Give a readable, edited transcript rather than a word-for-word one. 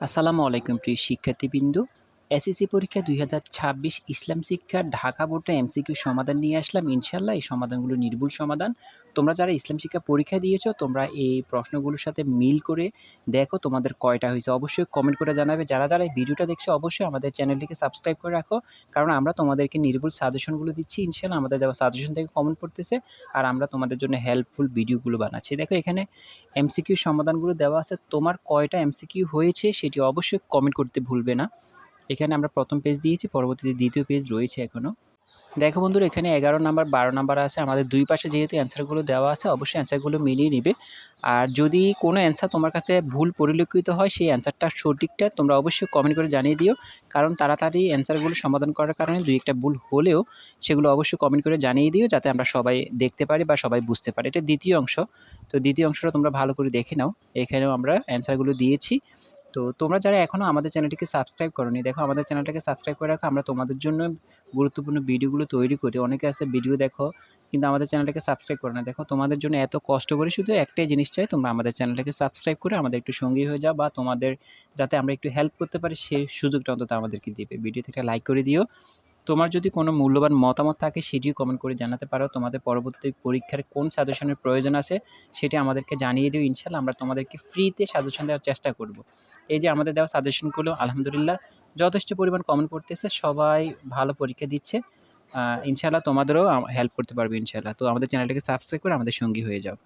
আসসালামু আলাইকুম প্রিয় শিক্ষার্থীবৃন্দ। এসএসসি পরীক্ষা ২০২৬ ইসলাম শিক্ষা ঢাকা বোর্ডে এমসিকিউ সমাধান নিয়ে আসলাম। ইনশাআল্লাহ এই সমাধানগুলো নির্ভুল সমাধান। তোমরা যারা ইসলাম শিক্ষা পরীক্ষা দিয়েছো তোমরা এই প্রশ্নগুলোর সাথে মিল করে দেখো তোমাদের কয়টা হইছে। অবশ্যই কমেন্ট করে জানাবে। যারা এই ভিডিওটা দেখছো অবশ্যই আমাদের চ্যানেলটিকে সাবস্ক্রাইব করে রাখো। কারণ আমরা তোমাদেরকে নির্ভুল সাজেশনগুলো দিচ্ছি। ইনশাআল্লাহ আমাদের দেওয়া সাজেশন থেকে কমেন্ট পড়তেছে আর আমরা তোমাদের জন্য হেল্পফুল ভিডিওগুলো বানাচ্ছি। দেখো এখানে এমসিকিউ সমাধানগুলো দেওয়া আছে। তোমার কয়টা এমসিকিউ হয়েছে সেটি অবশ্যই কমেন্ট করতে ভুলবে না। এখানে আমরা প্রথম পেজ দিয়েছি, পরবর্তীতে দ্বিতীয় পেজ রয়েছে এখনও। দেখো বন্ধুরা এখানে 11 নাম্বার 12 নাম্বার আছে। আমাদের দুই পাশে যেহেতু অ্যান্সারগুলো দেওয়া আছে অবশ্যই অ্যান্সারগুলো মিলিয়ে নিবে। আর যদি কোনো অ্যান্সার তোমার কাছে ভুল পরিলক্ষিত হয় সেই অ্যান্সারটা সঠিকটা তোমরা অবশ্যই কমেন্ট করে জানিয়ে দিও। কারণ তাড়াতাড়ি অ্যান্সারগুলো সমাধান করার কারণে দুই একটা ভুল হলেও সেগুলো অবশ্যই কমেন্ট করে জানিয়ে দিও যাতে আমরা সবাই দেখতে পারি বা সবাই বুঝতে পারি। এটা দ্বিতীয় অংশ। তো দ্বিতীয় অংশটা তোমরা ভালো করে দেখে নাও। এখানেও আমরা অ্যান্সারগুলো দিয়েছি। তো তোমরা যারা এখনও আমাদের চ্যানেলটিকে সাবস্ক্রাইব করোনি, দেখো আমাদের চ্যানেলটাকে সাবস্ক্রাইব করে রাখো। আমরা তোমাদের জন্য গুরুত্বপূর্ণ ভিডিওগুলো তৈরি করি। অনেকে আছে ভিডিও দেখো কিন্তু আমাদের চ্যানেলটাকে সাবস্ক্রাইব করো না। দেখো তোমাদের জন্য এত কষ্ট করি, শুধু একটাই জিনিস চাই, তোমরা আমাদের চ্যানেলটাকে সাবস্ক্রাইব করে আমাদের একটু সঙ্গী হয়ে যাও বা তোমাদের যাতে আমরা একটু হেল্প করতে পারি সেই সুযোগটা অন্তত আমাদেরকে দিবে। ভিডিও থেকে লাইক করে দিও। তোমার যদি কোনো মূল্যবান মতামত থাকে সেটিও কমেন্ট করে জানাতে পারো। তোমাদের পরবর্তী পরীক্ষার কোন সাজেশনের প্রয়োজন আছে সেটি আমাদেরকে জানিয়ে দিও। ইনশাআল্লাহ আমরা তোমাদেরকে ফ্রিতে সাজেশন দেওয়ার চেষ্টা করব। এই যে আমাদের দেওয়া সাজেশনগুলো আলহামদুলিল্লাহ যথেষ্ট পরিমাণ কমেন্ট পড়তেছে, সবাই ভালো পরীক্ষা দিচ্ছে। ইনশাআল্লাহ তোমাদেরও হেল্প করতে পারবে ইনশাআল্লাহ। তো আমাদের চ্যানেলটাকে সাবস্ক্রাইব করে আমাদের সঙ্গী হয়ে যাও।